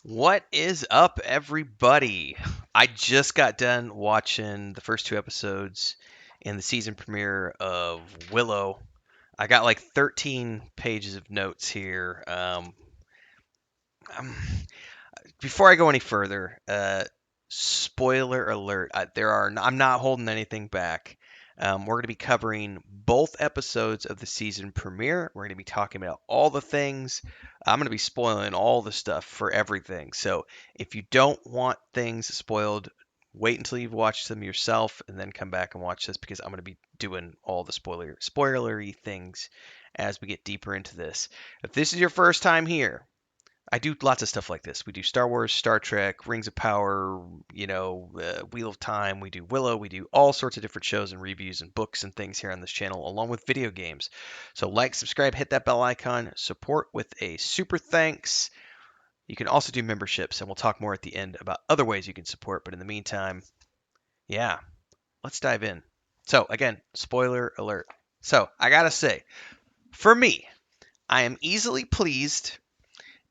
What is up, everybody? I just got done watching the first two episodes in the season premiere of Willow. I got like 13 pages of notes here. Um, Before I go any further, spoiler alert. I'm not holding anything back. We're going to be covering both episodes of the season premiere. We're going to be talking about all the things. I'm going to be spoiling all the stuff for everything. So if you don't want things spoiled, wait until you've watched them yourself and then come back and watch this because I'm going to be doing all the spoilery things as we get deeper into this. If this is your first time here, I do lots of stuff like this. We do Star Wars, Star Trek, Rings of Power, Wheel of Time. We do Willow. We do all sorts of different shows and reviews and books and things here on this channel, along with video games. So like, subscribe, hit that bell icon, support with a super thanks. You can also do memberships, and we'll talk more at the end about other ways you can support. But in the meantime, yeah, let's dive in. So again, spoiler alert. So I gotta say, for me, I am easily pleased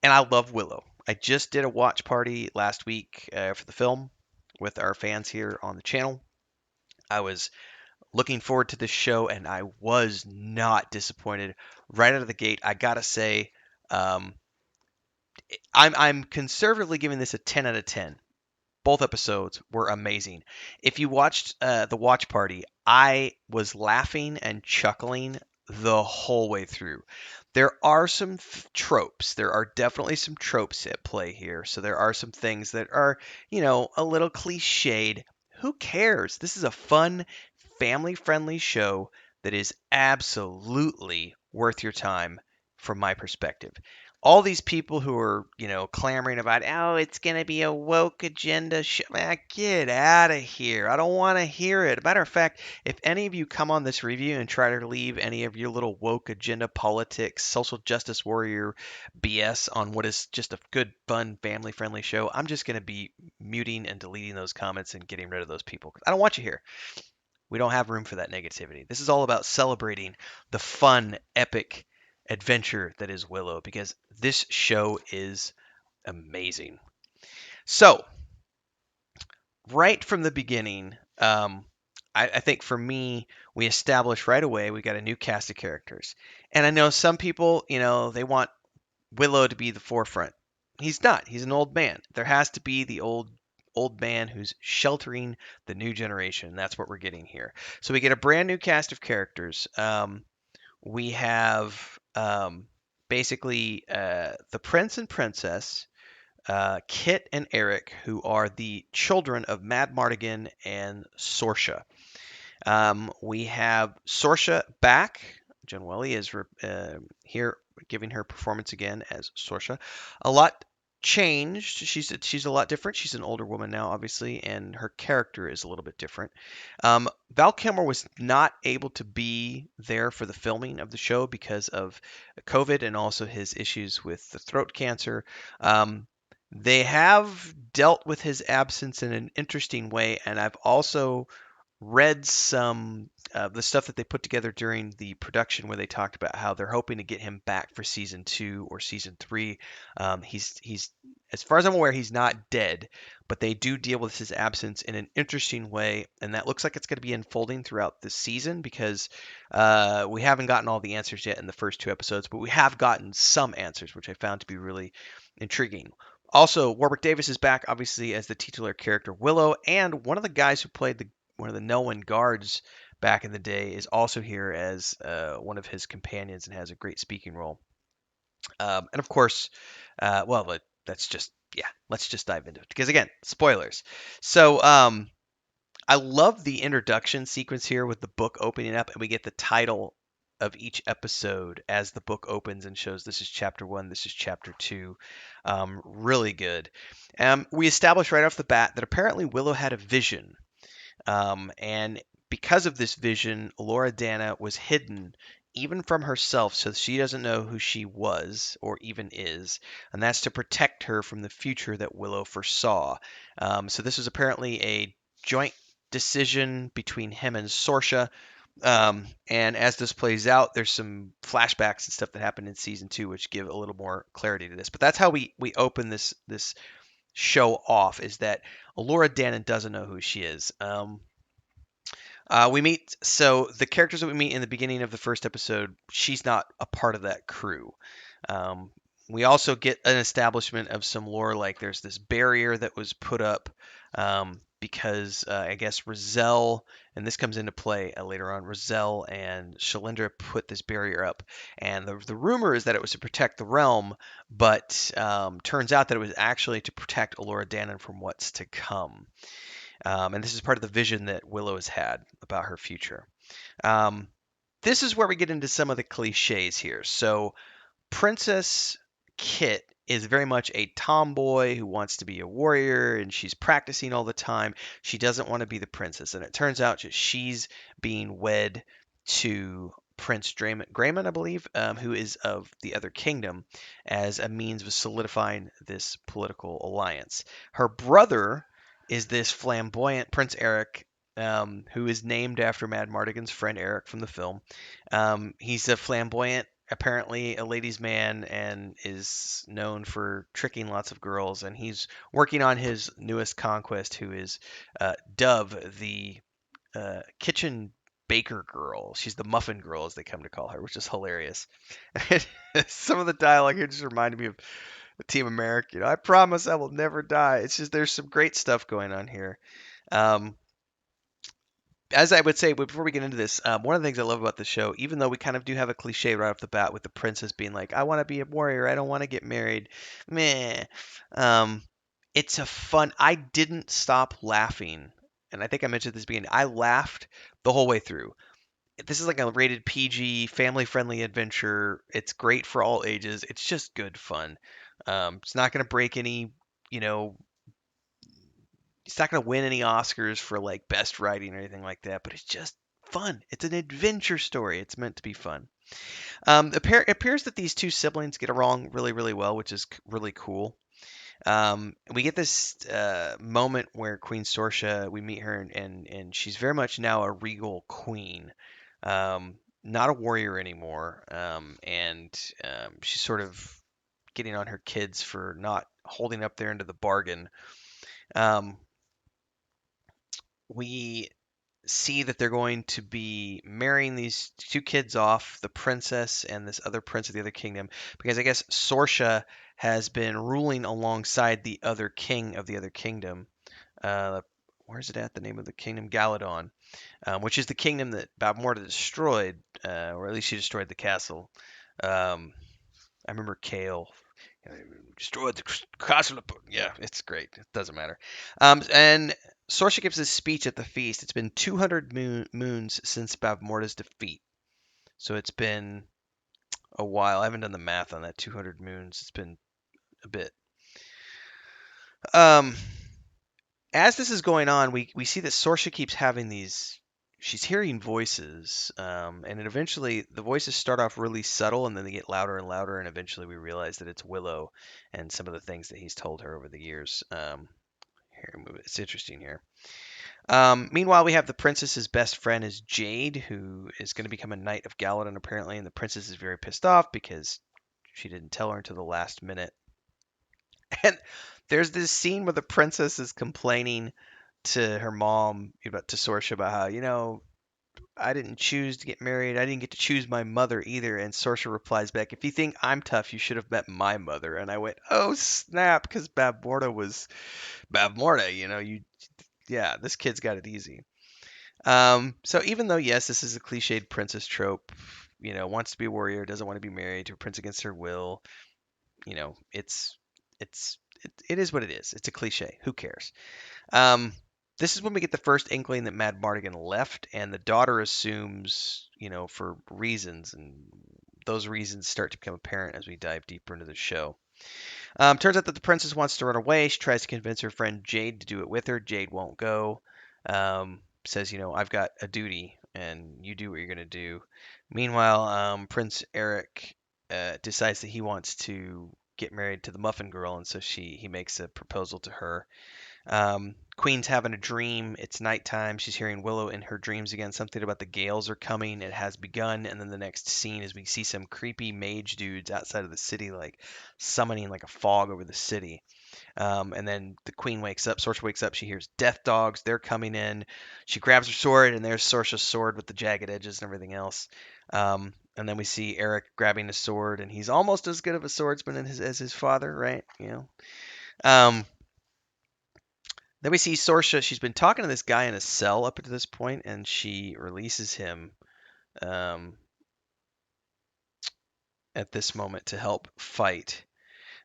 and I love Willow. I just did a watch party last week for the film with our fans here on the channel. I was looking forward to this show, and I was not disappointed right out of the gate. I gotta say, um, I'm conservatively giving this a 10 out of 10. Both episodes were amazing. If you watched the watch party, I was laughing and chuckling the whole way through. There are some tropes. There are definitely some tropes at play here. So there are some things that are, a little cliched. Who cares? This is a fun, family friendly show that is absolutely worth your time from my perspective. All these people who are, clamoring about, oh, it's going to be a woke agenda show. Man, get out of here. I don't want to hear it. Matter of fact, if any of you come on this review and try to leave any of your little woke agenda politics, social justice warrior BS on what is just a good, fun, family friendly show, I'm just going to be muting and deleting those comments and getting rid of those people. I don't want you here. We don't have room for that negativity. This is all about celebrating the fun, epic adventure that is Willow because this show is amazing. So, right from the beginning, I think for me, we established right away we got a new cast of characters. And I know some people, they want Willow to be the forefront. He's not. He's an old man. There has to be the old man who's sheltering the new generation. That's what we're getting here. So we get a brand new cast of characters. We have basically the prince and princess, Kit and Eric, who are the children of Mad Mardigan and Sorsha. We have Sorsha back. Jen Welly is here giving her performance again as Sorsha. A lot changed. She's a lot different. She's an older woman now, obviously, and her character is a little bit different. Val Kilmer was not able to be there for the filming of the show because of COVID and also his issues with the throat cancer. They have dealt with his absence in an interesting way, and I've also read some the stuff that they put together during the production where they talked about how they're hoping to get him back for season 2 or season 3. He's as far as I'm aware, he's not dead, but they do deal with his absence in an interesting way, and that looks like it's going to be unfolding throughout the season because we haven't gotten all the answers yet in the first 2 episodes, but we have gotten some answers, which I found to be really intriguing. Also, Warwick Davis is back, obviously, as the titular character Willow, and one of the guys who played one of the Nolan guards back in the day is also here as one of his companions and has a great speaking role. And of course, that's just yeah. Let's just dive into it because again, spoilers. So I love the introduction sequence here with the book opening up, and we get the title of each episode as the book opens and shows this is chapter 1, this is chapter 2. Really good. We establish right off the bat that apparently Willow had a vision, and because of this vision, Laura Dana was hidden even from herself, so she doesn't know who she was or even is, and that's to protect her from the future that Willow foresaw. So this was apparently a joint decision between him and Sorsha. And as this plays out, there's some flashbacks and stuff that happened in season two, which give a little more clarity to this. But that's how we open this show off, is that Laura Dannon doesn't know who she is. We meet so the characters that we meet in the beginning of the first episode. She's not a part of that crew. Um, we also get an establishment of some lore, like there's this barrier that was put up because I guess Rizal, and this comes into play later on. Rizal and Shalindra put this barrier up, and the rumor is that it was to protect the realm, but turns out that it was actually to protect Alora Dannon from what's to come. And this is part of the vision that Willow has had about her future. Um, this is where we get into some of the cliches here. So Princess Kit is very much a tomboy who wants to be a warrior, and she's practicing all the time. She doesn't want to be the princess, and it turns out that she's being wed to Prince Draymond, I believe, who is of the other kingdom, as a means of solidifying this political alliance. Her brother is this flamboyant Prince Eric, who is named after Mad Mardigan's friend Eric from the film. He's a flamboyant, apparently a ladies' man, and is known for tricking lots of girls. And he's working on his newest conquest, who is Dove, the kitchen baker girl. She's the muffin girl, as they come to call her, which is hilarious. Some of the dialogue here just reminded me of Team America. I promise I will never die. It's just there's some great stuff going on here. Um, as I would say before we get into this, one of the things I love about the show, even though we kind of do have a cliche right off the bat with the princess being like, "I want to be a warrior. I don't want to get married." Meh. Um, it's a fun. I didn't stop laughing, and I think I mentioned this at the beginning. I laughed the whole way through. This is like a rated PG, family-friendly adventure. It's great for all ages. It's just good fun. It's not going to break any, you know, it's not going to win any Oscars for like best writing or anything like that, but it's just fun. It's an adventure story. It's meant to be fun. It appears that these two siblings get along really, really well, which is really cool. We get this moment where Queen Sorsha, we meet her, and she's very much now a regal queen, not a warrior anymore, and she's sort of getting on her kids for not holding up their end of the bargain. Um, we see that they're going to be marrying these two kids off, the princess and this other prince of the other kingdom, because I guess Sorsha has been ruling alongside the other king of the other kingdom. Uh, where's it at? The name of the kingdom, Galadon, which is the kingdom that Balmorda destroyed, or at least she destroyed the castle. I remember Kale destroyed the castle. Yeah, it's great. It doesn't matter. And Sorsha gives this speech at the feast. It's been 200 moons since Bavmorda's defeat. So it's been a while. I haven't done the math on that 200 moons. It's been a bit. Um, as this is going on, we see that Sorsha keeps having these. She's hearing voices, and it eventually the voices start off really subtle, and then they get louder and louder, and eventually we realize that it's Willow and some of the things that he's told her over the years. Here, move it. It's interesting here. Meanwhile, we have the princess's best friend is Jade, who is going to become a knight of Galadon apparently, and the princess is very pissed off because she didn't tell her until the last minute. And there's this scene where the princess is complaining to her mom about to Sorsha about how, I didn't choose to get married. I didn't get to choose my mother either. And Sorsha replies back, "If you think I'm tough, you should have met my mother." And I went, "Oh snap!" Because Babmorda was Babmorda. Yeah, this kid's got it easy. So even though yes, this is a cliched princess trope, wants to be a warrior, doesn't want to be married to a prince against her will. It is what it is. It's a cliche. Who cares? Um, this is when we get the first inkling that Mad Mardigan left, and the daughter assumes, for reasons, and those reasons start to become apparent as we dive deeper into the show. Turns out that the princess wants to run away. She tries to convince her friend Jade to do it with her. Jade won't go. Says, I've got a duty, and you do what you're gonna do. Meanwhile, Prince Eric decides that he wants to get married to the Muffin Girl, and so he makes a proposal to her. Queen's having a dream. It's nighttime. She's hearing Willow in her dreams again. Something about the gales are coming. It has begun. And then the next scene is we see some creepy mage dudes outside of the city, like summoning like a fog over the city. And then the queen wakes up. Sorcha wakes up. She hears death dogs. They're coming in. She grabs her sword, and there's Sorcha's sword with the jagged edges and everything else. And then we see Eric grabbing a sword, and he's almost as good of a swordsman as his father, right? Um, then we see Sorcha. She's been talking to this guy in a cell up to this point, and she releases him um, at this moment to help fight.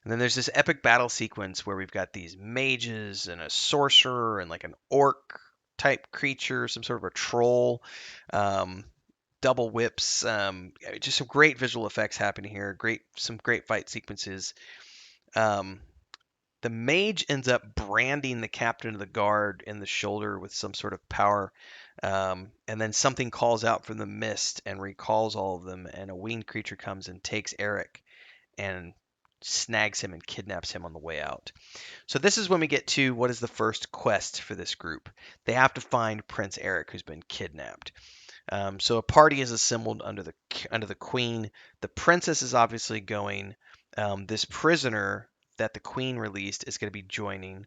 And then there's this epic battle sequence where we've got these mages and a sorcerer and like an orc type creature, some sort of a troll, um, double whips. Just some great visual effects happening here. Some great fight sequences. Um, the mage ends up branding the captain of the guard in the shoulder with some sort of power. And then something calls out from the mist and recalls all of them, and a winged creature comes and takes Eric and snags him and kidnaps him on the way out. So this is when we get to what is the first quest for this group. They have to find Prince Eric, who's been kidnapped. So a party is assembled under the queen. The princess is obviously going. This prisoner that the queen released is going to be joining.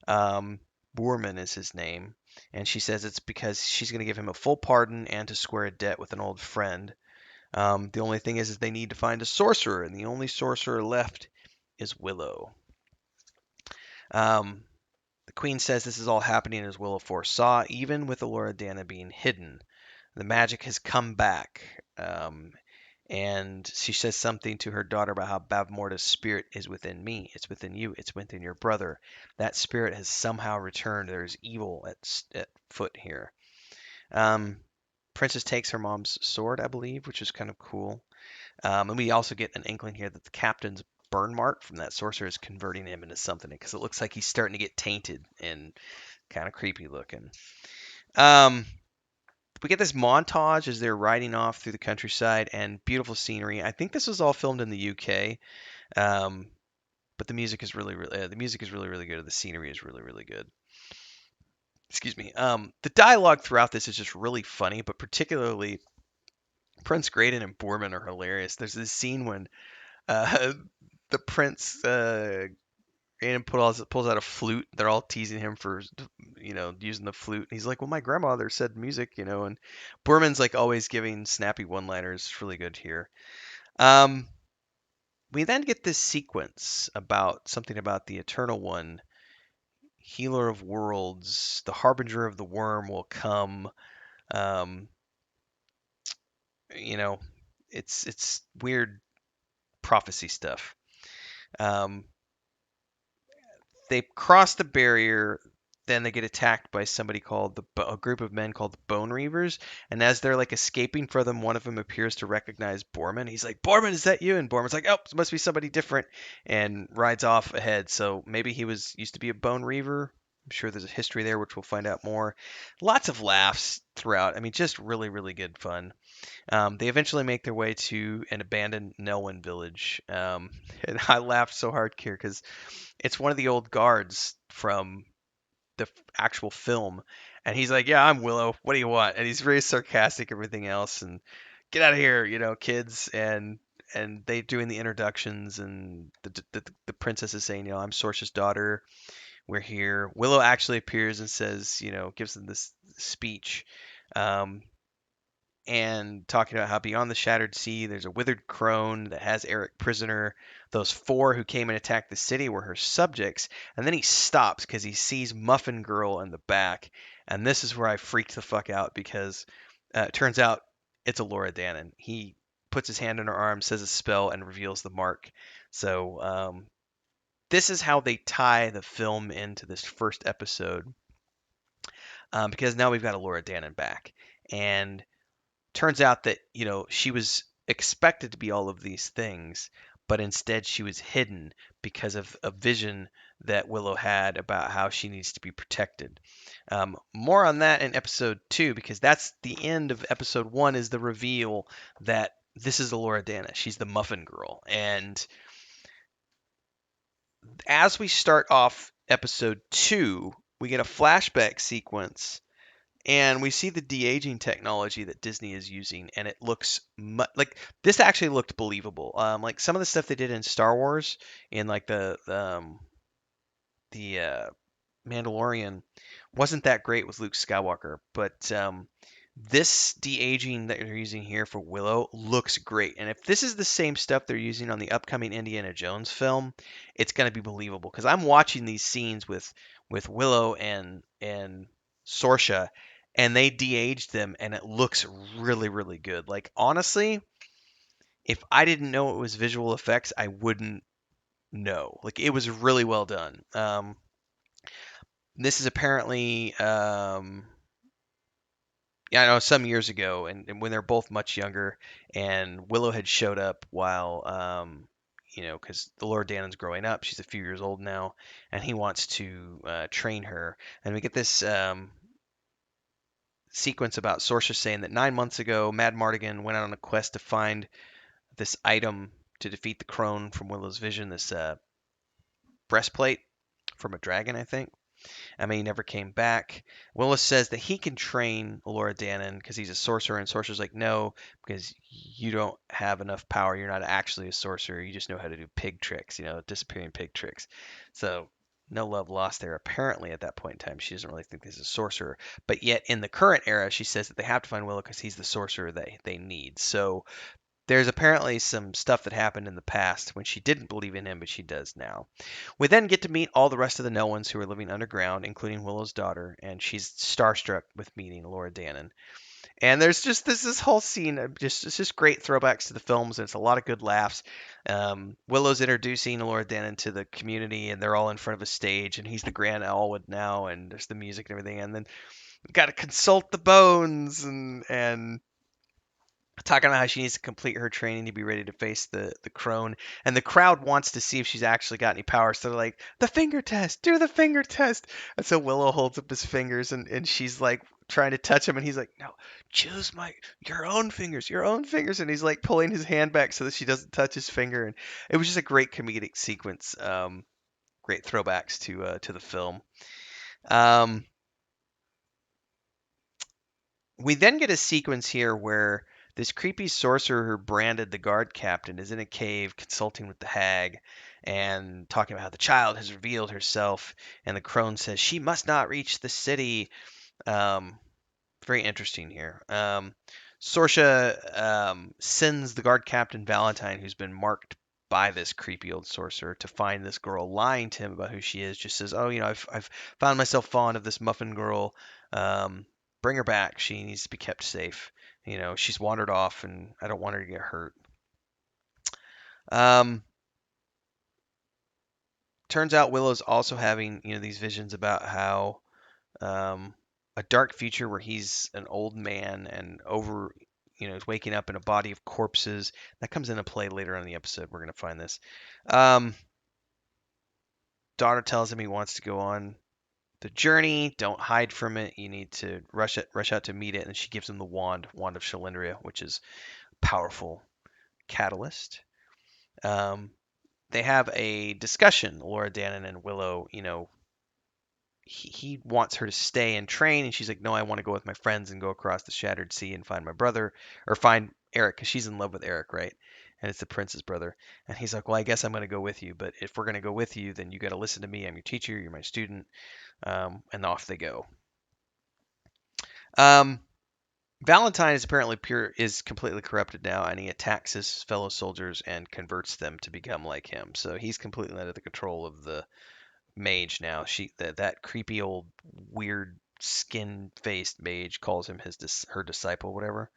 Boorman is his name, and she says it's because she's going to give him a full pardon and to square a debt with an old friend. The only thing is they need to find a sorcerer, and the only sorcerer left is Willow. Um, the queen says this is all happening as Willow foresaw, even with Elora Dana being hidden. The magic has come back. And she says something to her daughter about how Bavmorda's spirit is within me. It's within you. It's within your brother. That spirit has somehow returned. There's evil at foot here. Princess takes her mom's sword, I believe, which is kind of cool. And we also get an inkling here that the captain's burn mark from that sorcerer is converting him into something because it looks like he's starting to get tainted and kind of creepy looking. We get this montage as they're riding off through the countryside and beautiful scenery. I think this was all filmed in the UK, but the music is really good. The scenery is really good. Excuse me. The dialogue throughout this is just really funny, but particularly Prince Graydon and Boorman are hilarious. There's this scene when uh, the prince and pulls out a flute. They're all teasing him for, using the flute. He's like, "Well, my grandmother said music, And Boorman's like always giving snappy one-liners. It's really good here. Um, we then get this sequence about something about the Eternal One, Healer of Worlds, the Harbinger of the Worm will come. Um, you know, it's weird prophecy stuff. Um, they cross the barrier, then they get attacked by somebody called a group of men called the Bone Reavers, and as they're like escaping from them, one of them appears to recognize Boorman. He's like, "Boorman, is that you?" And Boorman's like, "Oh, it must be somebody different," and rides off ahead. So maybe he used to be a Bone Reaver. I'm sure there's a history there, which we'll find out more. Lots of laughs throughout. I mean, just really good fun. They eventually make their way to an abandoned Nelwyn village, and I laughed so hard here because it's one of the old guards from the actual film, and he's like, "Yeah, I'm Willow. What do you want?" And he's very sarcastic, everything else, and get out of here, kids. And they doing the introductions, and the princess is saying, "I'm Sorcha's daughter. We're here." Willow actually appears and says, gives them this speech. Um, and talking about how beyond the shattered sea, there's a withered crone that has Eric prisoner. Those four who came and attacked the city were her subjects. And then he stops because he sees Muffin Girl in the back. And this is where I freaked the fuck out because it turns out it's Elora Danan. He puts his hand on her arm, says a spell, and reveals the mark. So this is how they tie the film into this first episode. Because now we've got Elora Danan back. And turns out that she was expected to be all of these things, but instead she was hidden because of a vision that Willow had about how she needs to be protected. More on that in episode 2, because that's the end of episode 1, is the reveal that this is Elora Dana. She's the Muffin Girl. And as we start off episode 2, We get a flashback sequence, and we see the de-aging technology that Disney is using, and it looks like this actually looked believable. Like some of the stuff they did in Star Wars, in like the Mandalorian, wasn't that great with Luke Skywalker, but this de-aging that they're using here for Willow looks great. And if this is the same stuff they're using on the upcoming Indiana Jones film, it's going to be believable because I'm watching these scenes with Willow and Sorsha, and they de-aged them, and it looks really really good. Like honestly, if I didn't know it was visual effects, I wouldn't know. Like it was really well done. This is apparently yeah, I know some years ago, and when they're both much younger, and Willow had showed up while, because the Lord Danon's growing up. She's a few years old now, and he wants to train her. And we get this sequence about Sorsha saying that 9 months ago, Mad Mardigan went out on a quest to find this item to defeat the crone from Willow's vision, this breastplate from a dragon, I think. I mean, he never came back. Willis says that he can train Laura Dannon because he's a sorcerer, and Sorcerer's like, no, because you don't have enough power. You're not actually a sorcerer. You just know how to do pig tricks, disappearing pig tricks. So no love lost there. Apparently, at that point in time, she doesn't really think this is a sorcerer. But yet, in the current era, she says that they have to find Willow because he's the sorcerer they need. So there's apparently some stuff that happened in the past when she didn't believe in him, but she does now. We then get to meet all the rest of the Noans who are living underground, including Willow's daughter, and she's starstruck with meeting Laura Dannon. And there's just this whole scene of it's just great throwbacks to the films, and it's a lot of good laughs. Willow's introducing Laura Dannon to the community, and they're all in front of a stage, and he's the Grand Aldwin now, and there's the music and everything, and then we got to consult the bones and talking about how she needs to complete her training to be ready to face the crone, and the crowd wants to see if she's actually got any power, so they're like, the finger test, do the finger test. And so Willow holds up his fingers, and she's like trying to touch him, and he's like, no, choose your own fingers, and he's like pulling his hand back so that she doesn't touch his finger. And it was just a great comedic sequence, great throwbacks to the film. um, We then get a sequence here where this creepy sorcerer who branded the guard captain is in a cave consulting with the hag and talking about how the child has revealed herself. And the crone says she must not reach the city. Um, Very interesting here. Sorsha sends the guard captain Valentine, who's been marked by this creepy old sorcerer, to find this girl, lying to him about who she is. Just says, "Oh, I've found myself fond of this muffin girl. Um, Bring her back. She needs to be kept safe. She's wandered off, and I don't want her to get hurt." Um, Turns out Willow's also having these visions about how um, a dark future where he's an old man and is waking up in a body of corpses. That comes into play later on in the episode. We're going to find this. Um, Daughter tells him he wants to go on the journey. Don't hide from it. You need to rush out to meet it. And she gives him the wand of Shalindria, which is a powerful catalyst. They have a discussion, Laura Dannon and Willow. He wants her to stay and train, and she's like, no, I want to go with my friends and go across the shattered sea and find my brother, or find Eric, because she's in love with Eric, right? And it's the prince's brother. And he's like, well, I guess I'm going to go with you, but if we're going to go with you, then you got to listen to me. I'm your teacher, you're my student. And off they go. um, Valentine is completely corrupted now, and he attacks his fellow soldiers and converts them to become like him. So he's completely under the control of the mage now. That creepy old weird skin-faced mage calls him her disciple, whatever.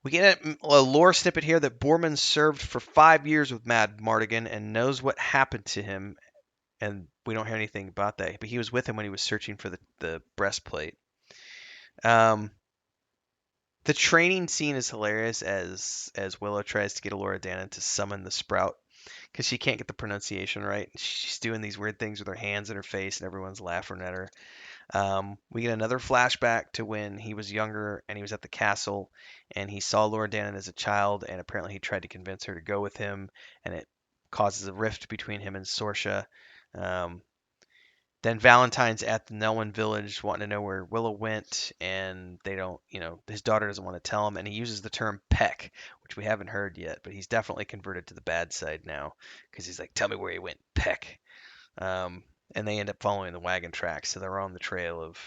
We get a lore snippet here that Borman served for 5 years with Mad Mardigan and knows what happened to him, and we don't hear anything about that. But he was with him when he was searching for the breastplate. Um, the training scene is hilarious as Willow tries to get Laura Dannon to summon the sprout because she can't get the pronunciation right. She's doing these weird things with her hands in her face, and everyone's laughing at her. We get another flashback to when he was younger and he was at the castle, and he saw Laura Dannon as a child, and apparently he tried to convince her to go with him, and it causes a rift between him and Sorsha. Um, Then Valentine's at the Nelwyn village wanting to know where Willow went, and they don't, his daughter doesn't want to tell him, and he uses the term peck, which we haven't heard yet, but he's definitely converted to the bad side now because he's like, tell me where he went, peck. Um, and they end up following the wagon tracks, so they're on the trail of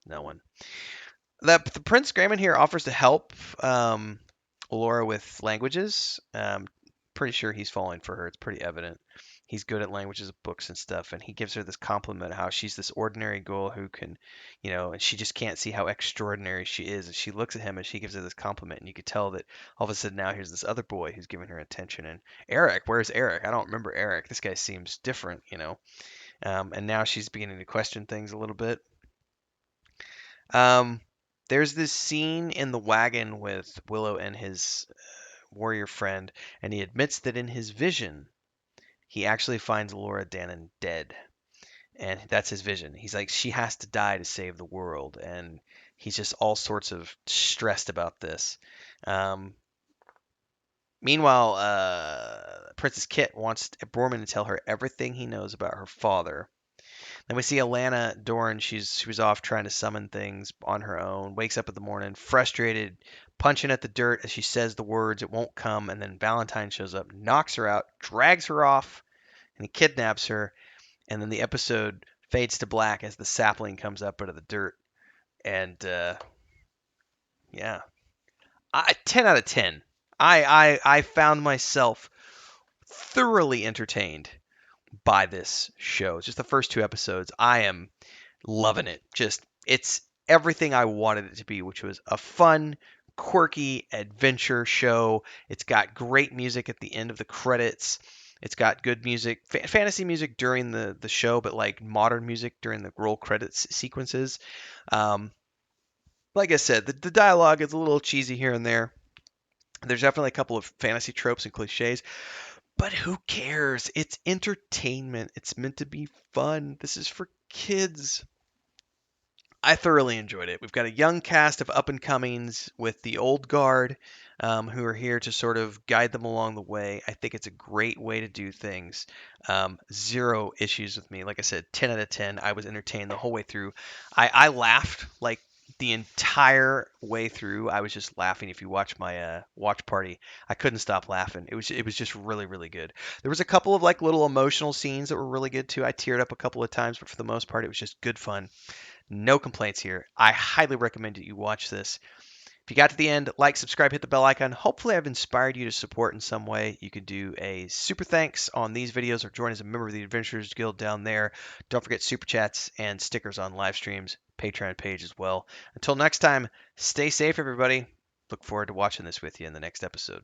Nelwyn. The Prince Grayman here offers to help Laura with languages. Pretty sure he's falling for her. It's pretty evident. He's good at languages, books, and stuff, and he gives her this compliment how she's this ordinary girl who can, and she just can't see how extraordinary she is. And she looks at him and she gives her this compliment, and you could tell that all of a sudden now here's this other boy who's giving her attention. And Eric, where's Eric? I don't remember Eric. This guy seems different. And now she's beginning to question things a little bit. Um, there's this scene in the wagon with Willow and his warrior friend, and he admits that in his vision, he actually finds Laura Dannon dead. And that's his vision. He's like, she has to die to save the world. And he's just all sorts of stressed about this. Meanwhile, Princess Kit wants Borman to tell her everything he knows about her father. Then we see Alana Doran. She was off trying to summon things on her own. Wakes up in the morning, frustrated, punching at the dirt as she says the words. It won't come. And then Valentine shows up, knocks her out, drags her off, and he kidnaps her. And then the episode fades to black as the sapling comes up out of the dirt. And yeah, 10 out of 10. I found myself thoroughly entertained by this show. It's just the first 2 episodes. I am loving it. It's everything I wanted it to be, which was a fun, quirky adventure show. It's got great music at the end of the credits. It's got good music, fantasy music during the show, but like modern music during the roll credits sequences. Like I said, the dialogue is a little cheesy here and there. There's definitely a couple of fantasy tropes and cliches, but who cares? It's entertainment. It's meant to be fun. This is for kids. I thoroughly enjoyed it. We've got a young cast of up and comings with the old guard who are here to sort of guide them along the way. I think it's a great way to do things. Zero issues with me. Like I said, 10 out of 10. I was entertained the whole way through. I laughed like the entire way through. I was just laughing. If you watch my watch party, I couldn't stop laughing. It was just really, really good. There was a couple of like little emotional scenes that were really good too. I teared up a couple of times, but for the most part, it was just good fun. No complaints here. I highly recommend that you watch this. If you got to the end, like, subscribe, hit the bell icon. Hopefully I've inspired you to support in some way. You can do a super thanks on these videos or join as a member of the Adventurers Guild down there. Don't forget super chats and stickers on live streams, Patreon page as well. Until next time, stay safe, everybody. Look forward to watching this with you in the next episode.